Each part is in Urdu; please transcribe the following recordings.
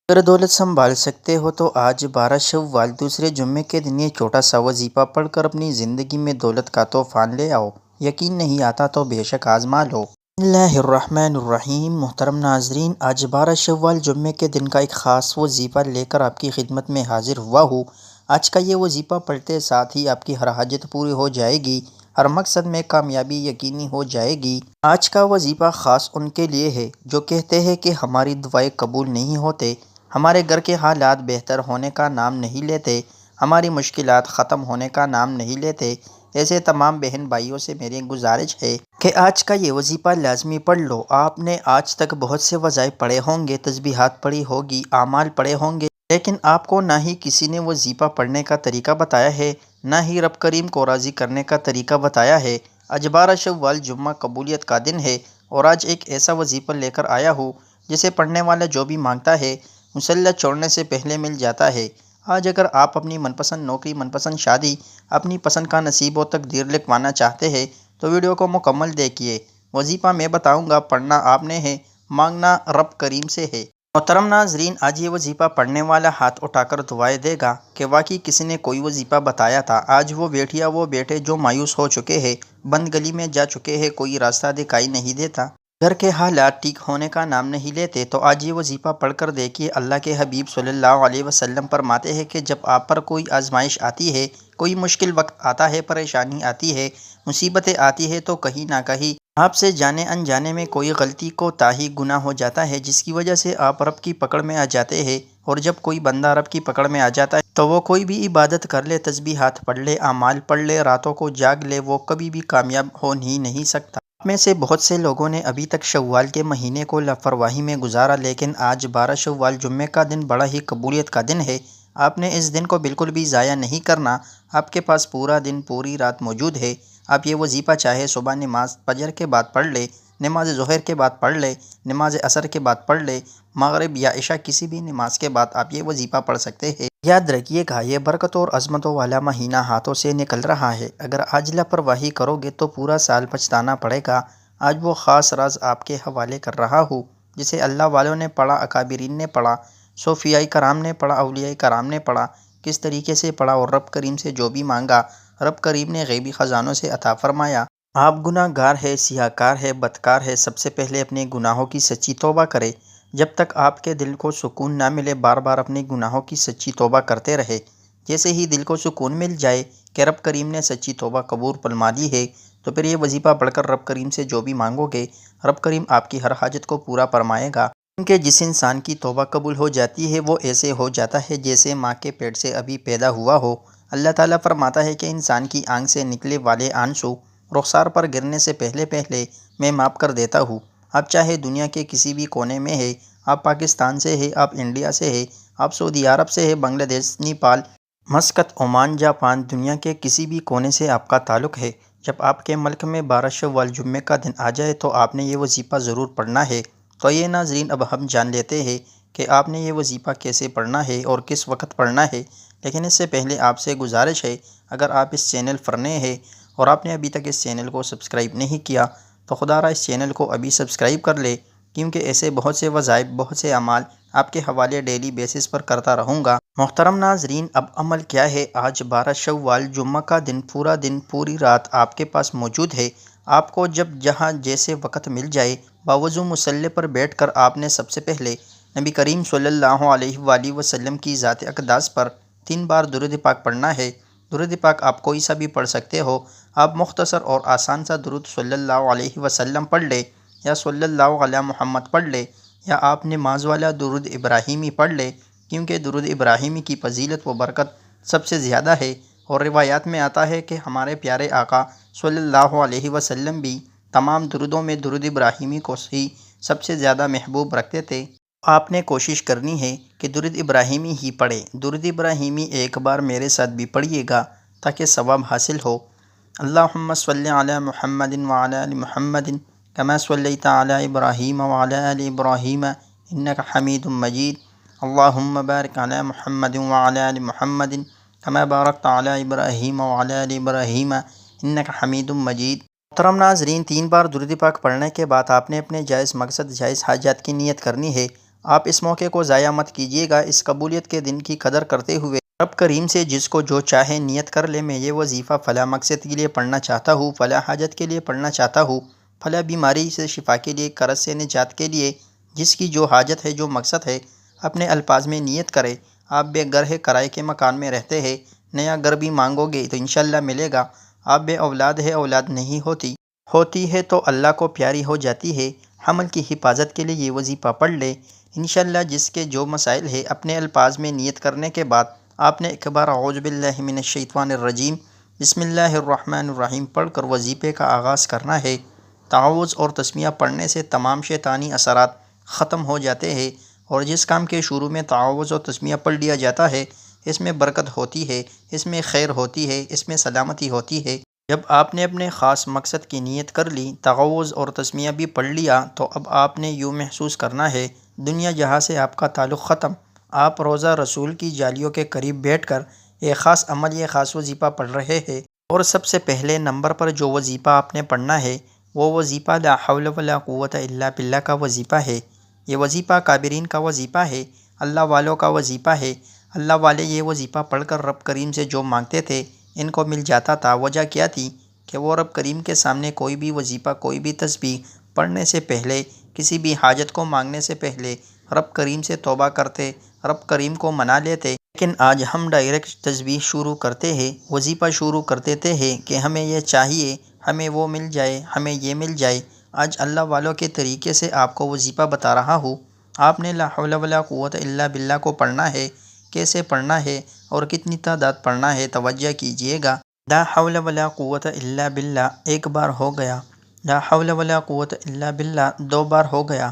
اگر دولت سنبھال سکتے ہو تو آج 12 شوال دوسرے جمعے کے دن یہ چھوٹا سا وظیفہ پڑھ کر اپنی زندگی میں دولت کا طوفان لے آؤ۔ یقین نہیں آتا تو بے شک آزما لو۔ بسم اللہ الرحمن الرحیم۔ محترم ناظرین، آج 12 شوال جمعے کے دن کا ایک خاص وظیفہ لے کر آپ کی خدمت میں حاضر ہوا ہوں۔ آج کا یہ وظیفہ پڑھتے ساتھ ہی آپ کی ہر حاجت پوری ہو جائے گی، ہر مقصد میں کامیابی یقینی ہو جائے گی۔ آج کا وظیفہ خاص ان کے لیے ہے جو کہتے ہیں کہ ہماری دعائیں قبول نہیں ہوتے، ہمارے گھر کے حالات بہتر ہونے کا نام نہیں لیتے، ہماری مشکلات ختم ہونے کا نام نہیں لیتے۔ ایسے تمام بہن بھائیوں سے میری گزارش ہے کہ آج کا یہ وظیفہ لازمی پڑھ لو۔ آپ نے آج تک بہت سے وظائف پڑھے ہوں گے، تسبیحات پڑھی ہوگی، اعمال پڑھے ہوں گے، لیکن آپ کو نہ ہی کسی نے وظیفہ پڑھنے کا طریقہ بتایا ہے، نہ ہی رب کریم کو راضی کرنے کا طریقہ بتایا ہے۔ آج 12 شوال جمعہ قبولیت کا دن ہے اور آج ایک ایسا وظیفہ لے کر آیا ہوں جسے پڑھنے والا جو بھی مانگتا ہے مسلح چھوڑنے سے پہلے مل جاتا ہے۔ آج اگر آپ اپنی من پسند نوکری، من پسند شادی، اپنی پسند کا نصیب و تقدیر لکھوانا چاہتے ہیں تو ویڈیو کو مکمل دیکھیے۔ وظیفہ میں بتاؤں گا، پڑھنا آپ نے ہے، مانگنا رب کریم سے ہے۔ محترم ناظرین، آج یہ وظیفہ پڑھنے والا ہاتھ اٹھا کر دعائیں دے گا کہ واقعی کسی نے کوئی وظیفہ بتایا تھا۔ آج وہ بیٹیا وہ بیٹے جو مایوس ہو چکے ہیں، بند گلی میں جا چکے ہیں، کوئی راستہ دکھائی نہیں دیتا، گھر کے حالات ٹھیک ہونے کا نام نہیں لیتے، تو آج یہ وظیفہ پڑھ کر دیکھیے۔ اللہ کے حبیب صلی اللہ علیہ وسلم فرماتے ہیں کہ جب آپ پر کوئی آزمائش آتی ہے، کوئی مشکل وقت آتا ہے، پریشانی آتی ہے، مصیبتیں آتی ہے، تو کہیں نہ کہیں آپ سے جانے انجانے میں کوئی غلطی کوتاہی گناہ ہو جاتا ہے، جس کی وجہ سے آپ رب کی پکڑ میں آ جاتے ہیں۔ اور جب کوئی بندہ رب کی پکڑ میں آ جاتا ہے تو وہ کوئی بھی عبادت کر لے، تسبیحات پڑھ لے، اعمال پڑھ لے، راتوں کو جاگ لے، وہ کبھی بھی کامیاب ہو ہی نہیں سکتا۔ آپ میں سے بہت سے لوگوں نے ابھی تک شوال کے مہینے کو لاپرواہی میں گزارا، لیکن آج 12 شوال جمعے کا دن بڑا ہی قبولیت کا دن ہے۔ آپ نے اس دن کو بالکل بھی ضائع نہیں کرنا۔ آپ کے پاس پورا دن، پوری رات موجود ہے۔ آپ یہ وظیفہ چاہے صبح نماز فجر کے بعد پڑھ لے، نماز ظہر کے بعد پڑھ لے، نماز عصر کے بعد پڑھ لے، مغرب یا عشاء کسی بھی نماز کے بعد آپ یہ وظیفہ پڑھ سکتے ہیں۔ یاد رکھیے گا، یہ برکتوں اور عظمتوں والا مہینہ ہاتھوں سے نکل رہا ہے۔ اگر آج لاپرواہی کرو گے تو پورا سال پچھتانا پڑے گا۔ آج وہ خاص راز آپ کے حوالے کر رہا ہوں جسے اللہ والوں نے پڑھا، اکابرین نے پڑھا، صوفیاء کرام نے پڑھا، اولیاء کرام نے پڑھا، کس طریقے سے پڑھا اور رب کریم سے جو بھی مانگا رب کریم نے غیبی خزانوں سے عطا فرمایا۔ آپ گناہ گار ہے، سیاہ کار ہے، بدکار ہے، سب سے پہلے اپنے گناہوں کی سچی توبہ کرے۔ جب تک آپ کے دل کو سکون نہ ملے، بار بار اپنے گناہوں کی سچی توبہ کرتے رہے۔ جیسے ہی دل کو سکون مل جائے کہ رب کریم نے سچی توبہ قبول فرما لی ہے، تو پھر یہ وظیفہ پڑھ کر رب کریم سے جو بھی مانگو گے رب کریم آپ کی ہر حاجت کو پورا فرمائے گا۔ کیونکہ جس انسان کی توبہ قبول ہو جاتی ہے وہ ایسے ہو جاتا ہے جیسے ماں کے پیٹ سے ابھی پیدا ہوا ہو۔ اللہ تعالیٰ فرماتا ہے کہ انسان کی آنکھ سے نکلے والے آنسو رخسار پر گرنے سے پہلے پہلے میں معاف کر دیتا ہوں۔ آپ چاہے دنیا کے کسی بھی کونے میں ہے، آپ پاکستان سے ہے، آپ انڈیا سے ہے، آپ سعودی عرب سے ہے، بنگلہ دیش، نیپال، مسقط، عمان، جاپان، دنیا کے کسی بھی کونے سے آپ کا تعلق ہے، جب آپ کے ملک میں 12 شوال جمعے کا دن آ جائے تو آپ نے یہ وظیفہ ضرور پڑھنا ہے۔ تو یہ ناظرین، اب ہم جان لیتے ہیں کہ آپ نے یہ وظیفہ کیسے پڑھنا ہے اور کس وقت پڑھنا ہے۔ لیکن اس سے پہلے آپ سے گزارش ہے، اگر آپ اس چینل پر نئے ہیں اور آپ نے ابھی تک اس چینل کو سبسکرائب نہیں کیا تو خدا را اس چینل کو ابھی سبسکرائب کر لے، کیونکہ ایسے بہت سے وظائف، بہت سے اعمال آپ کے حوالے ڈیلی بیسس پر کرتا رہوں گا۔ محترم ناظرین، اب عمل کیا ہے؟ آج 12 شوال جمعہ کا دن، پورا دن، پوری رات آپ کے پاس موجود ہے۔ آپ کو جب جہاں جیسے وقت مل جائے، باوضو مصلی پر بیٹھ کر آپ نے سب سے پہلے نبی کریم صلی اللہ علیہ وآلہ وسلم کی ذات اقدس پر 3 بار درود پاک پڑھنا ہے۔ درود پاک آپ کوئی سا بھی پڑھ سکتے ہو۔ آپ مختصر اور آسان سا درود صلی اللہ علیہ وسلم پڑھ لے، یا صلی اللہ علی محمد پڑھ لے، یا آپ نماز والا درود ابراہیمی پڑھ لے، کیونکہ درود ابراہیمی کی فضیلت و برکت سب سے زیادہ ہے، اور روایات میں آتا ہے کہ ہمارے پیارے آقا صلی اللہ علیہ وسلم بھی تمام درودوں میں درود ابراہیمی کو ہی سب سے زیادہ محبوب رکھتے تھے۔ آپ نے کوشش کرنی ہے کہ درود ابراہیمی ہی پڑھیں۔ درود ابراہیمی ایک بار میرے ساتھ بھی پڑھیے گا تاکہ ثواب حاصل ہو۔ اللہم صلی علی محمد وعلی آل محمد کما صلیت علی ابراہیم وعلی آل ابراہیم انک حمید مجید۔ اللہم بارک علی محمد وعلی آل محمد کما بارکت علی ابراہیم وعلی آل ابراہیم انک حمید مجید۔ محترم ناظرین، 3 بار درود پاک پڑھنے کے بعد آپ نے اپنے جائز مقصد، جائز حاجات کی نیت کرنی ہے آپ اس موقع کو ضائع مت کیجیے گا۔ اس قبولیت کے دن کی قدر کرتے ہوئے رب کریم سے جس کو جو چاہے نیت کر لے، میں یہ وظیفہ فلاں مقصد کے لیے پڑھنا چاہتا ہوں، فلاں حاجت کے لیے پڑھنا چاہتا ہوں، فلاں بیماری سے شفا کے لیے، قرض سے نجات کے لیے، جس کی جو حاجت ہے، جو مقصد ہے، اپنے الفاظ میں نیت کرے۔ آپ بے گھر ہے، کرائے کے مکان میں رہتے ہیں، نیا گھر بھی مانگو گے تو انشاءاللہ ملے گا۔ آپ بے اولاد ہے، اولاد نہیں ہوتی ہے تو اللہ کو پیاری ہو جاتی ہے۔ حمل کی حفاظت کے لیے یہ وظیفہ پڑھ لے۔ انشاءاللہ جس کے جو مسائل ہے، اپنے الفاظ میں نیت کرنے کے بعد آپ نے ایک بار اعوذ باللہ من الشیطان الرجیم بسم اللہ الرحمن الرحیم پڑھ کر وظیفے کا آغاز کرنا ہے۔ تعوذ اور تسمیہ پڑھنے سے تمام شیطانی اثرات ختم ہو جاتے ہیں، اور جس کام کے شروع میں تعوذ اور تسمیہ پڑھ لیا جاتا ہے، اس میں برکت ہوتی ہے، اس میں خیر ہوتی ہے، اس میں سلامتی ہوتی ہے۔ جب آپ نے اپنے خاص مقصد کی نیت کر لی، تعوذ اور تسمیہ بھی پڑھ لیا، تو اب آپ نے یوں محسوس کرنا ہے دنیا جہاں سے آپ کا تعلق ختم۔ آپ روضہ رسول کی جالیوں کے قریب بیٹھ کر ایک خاص عمل، یہ خاص وظیفہ پڑھ رہے ہیں، اور سب سے پہلے نمبر پر جو وظیفہ آپ نے پڑھنا ہے وہ وظیفہ لا حول ولا قوت الا باللہ کا وظیفہ ہے۔ یہ وظیفہ کابرین کا وظیفہ ہے، اللہ والوں کا وظیفہ ہے۔ اللہ والے یہ وظیفہ پڑھ کر رب کریم سے جو مانگتے تھے ان کو مل جاتا تھا۔ وجہ کیا تھی کہ وہ رب کریم کے سامنے کوئی بھی وظیفہ، کوئی بھی تسبیح پڑھنے سے پہلے، کسی بھی حاجت کو مانگنے سے پہلے رب کریم سے توبہ کرتے، رب کریم کو منا لیتے۔ لیکن آج ہم ڈائریکٹ تسبیح شروع کرتے ہیں، وظیفہ شروع کر دیتے ہیں کہ ہمیں یہ چاہیے، ہمیں وہ مل جائے، ہمیں یہ مل جائے۔ آج اللہ والوں کے طریقے سے آپ کو وظیفہ بتا رہا ہوں۔ آپ نے لا حول ولا قوت الا باللہ کو پڑھنا ہے۔ کیسے پڑھنا ہے اور کتنی تعداد پڑھنا ہے، توجہ کیجیے گا۔ لا حول ولا قوت الا باللہ ایک بار ہو گیا، لا حول ولا قوت الا باللہ دو بار ہو گیا،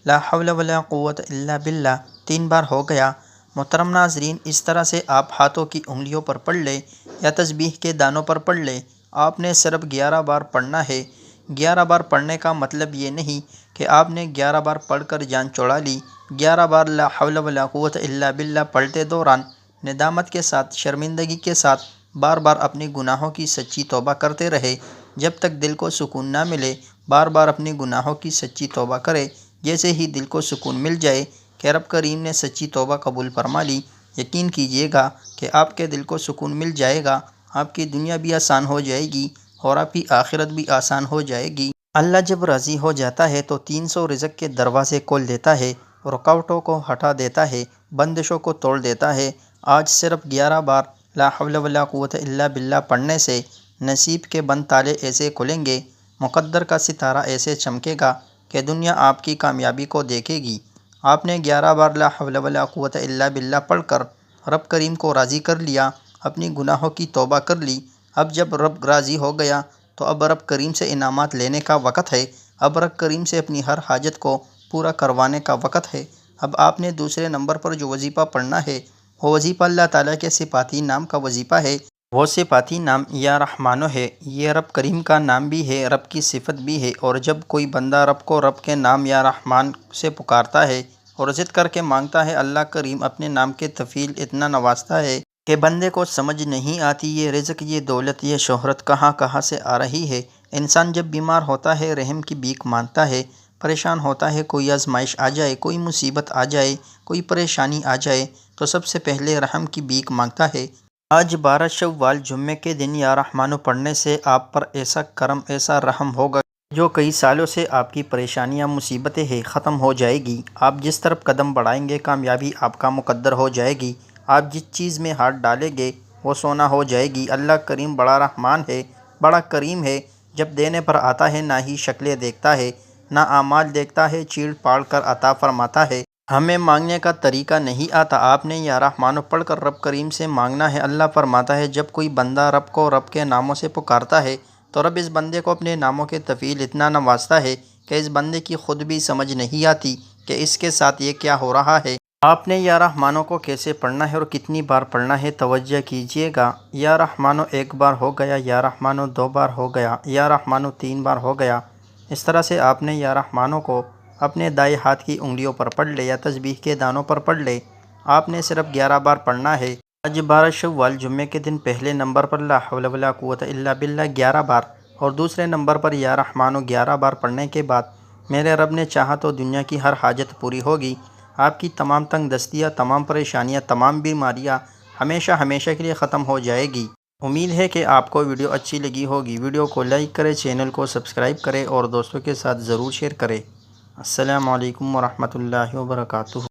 لا حول ولا قوت الا باللہ تین بار ہو گیا۔ محترم ناظرین، اس طرح سے آپ ہاتھوں کی انگلیوں پر پڑھ لیں یا تسبیح کے دانوں پر پڑھ لیں۔ آپ نے صرف 11 بار پڑھنا ہے۔ 11 بار پڑھنے کا مطلب یہ نہیں کہ آپ نے 11 بار پڑھ کر جان چھوڑا لی۔ 11 بار لا حول ولا قوت الا باللہ پڑھتے دوران ندامت کے ساتھ، شرمندگی کے ساتھ بار بار اپنے گناہوں کی سچی توبہ کرتے رہے، جب تک دل کو سکون نہ ملے۔ بار بار اپنے گناہوں کی سچی توبہ کرے۔ جیسے ہی دل کو سکون مل جائے کہ رب کریم نے سچی توبہ قبول فرما لی، یقین کیجیے گا کہ آپ کے دل کو سکون مل جائے گا۔ آپ کی دنیا بھی آسان ہو جائے گی اور آپ کی آخرت بھی آسان ہو جائے گی۔ اللہ جب راضی ہو جاتا ہے تو 300 رزق کے دروازے کھول دیتا ہے، رکاوٹوں کو ہٹا دیتا ہے، بندشوں کو توڑ دیتا ہے۔ آج صرف 11 بار لا حول ولا قوت الا باللہ پڑھنے سے نصیب کے بند تالے ایسے کھلیں گے، مقدر کا ستارہ ایسے چمکے گا کہ دنیا آپ کی کامیابی کو دیکھے گی۔ آپ نے 11 بار لا حول ولا قوت الا باللہ پڑھ کر رب کریم کو راضی کر لیا، اپنی گناہوں کی توبہ کر لی۔ اب جب رب راضی ہو گیا تو اب رب کریم سے انعامات لینے کا وقت ہے۔ اب رب کریم سے اپنی ہر حاجت کو پورا کروانے کا وقت ہے۔ اب آپ نے دوسرے نمبر پر جو وظیفہ پڑھنا ہے وہ وظیفہ اللہ تعالیٰ کے صفاتی نام کا وظیفہ ہے۔ وہ صفاتی نام یا رحمانو ہے۔ یہ رب کریم کا نام بھی ہے، رب کی صفت بھی ہے، اور جب کوئی بندہ رب کو رب کے نام یا رحمان سے پکارتا ہے اور ضد کر کے مانگتا ہے، اللہ کریم اپنے نام کے تفیل اتنا نوازتا ہے کہ بندے کو سمجھ نہیں آتی یہ رزق، یہ دولت، یہ شہرت کہاں کہاں سے آ رہی ہے۔ انسان جب بیمار ہوتا ہے رحم کی بھیک مانگتا ہے، پریشان ہوتا ہے، کوئی آزمائش آ جائے، کوئی مصیبت آ جائے، کوئی پریشانی آ جائے تو سب سے پہلے رحم کی بھیک مانگتا ہے۔ آج 12 شوال جمعے کے دن یا رحمانو پڑھنے سے آپ پر ایسا کرم، ایسا رحم ہوگا جو کئی سالوں سے آپ کی پریشانیاں، مصیبتیں ہیں، ختم ہو جائے گی۔ آپ جس طرف قدم بڑھائیں گے کامیابی آپ کا مقدر ہو جائے گی۔ آپ جس چیز میں ہاتھ ڈالیں گے وہ سونا ہو جائے گی۔ اللہ کریم بڑا رحمان ہے، بڑا کریم ہے، جب دینے پر آتا ہے نہ ہی شکلیں دیکھتا ہے، نہ اعمال دیکھتا ہے، چیڑ پاڑ کر عطا فرماتا ہے۔ ہمیں مانگنے کا طریقہ نہیں آتا، آپ نے یا رحمانو پڑھ کر رب کریم سے مانگنا ہے۔ اللہ فرماتا ہے جب کوئی بندہ رب کو رب کے ناموں سے پکارتا ہے تو رب اس بندے کو اپنے ناموں کے تفیل اتنا نوازتا ہے کہ اس بندے کی خود بھی سمجھ نہیں آتی کہ اس کے ساتھ یہ کیا ہو رہا ہے۔ آپ نے یا رحمانو کو کیسے پڑھنا ہے اور کتنی بار پڑھنا ہے، توجہ کیجیے گا۔ یا رحمانو ایک بار ہو گیا، یا رحمانو دو بار ہو گیا، یا رحمانو تین بار ہو گیا۔ اس طرح سے آپ نے یا رحمانو کو اپنے دائیں ہاتھ کی انگلیوں پر پڑھ لے یا تسبیح کے دانوں پر پڑھ لے۔ آپ نے صرف 11 بار پڑھنا ہے۔ آج 12 شوال جمعے کے دن پہلے نمبر پر لا حول ولا قوت الا باللہ 11 بار اور دوسرے نمبر پر یا رحمانو 11 بار پڑھنے کے بعد میرے رب نے چاہا تو دنیا کی ہر حاجت پوری ہوگی۔ آپ کی تمام تنگ دستیاں، تمام پریشانیاں، تمام بیماریاں ہمیشہ کے لیے ختم ہو جائے گی۔ امید ہے کہ آپ کو ویڈیو اچھی لگی ہوگی۔ ویڈیو کو لائک کریں، چینل کو سبسکرائب کریں اور دوستوں کے ساتھ ضرور شیئر کریں۔ السلام علیکم ورحمۃ اللہ وبرکاتہ۔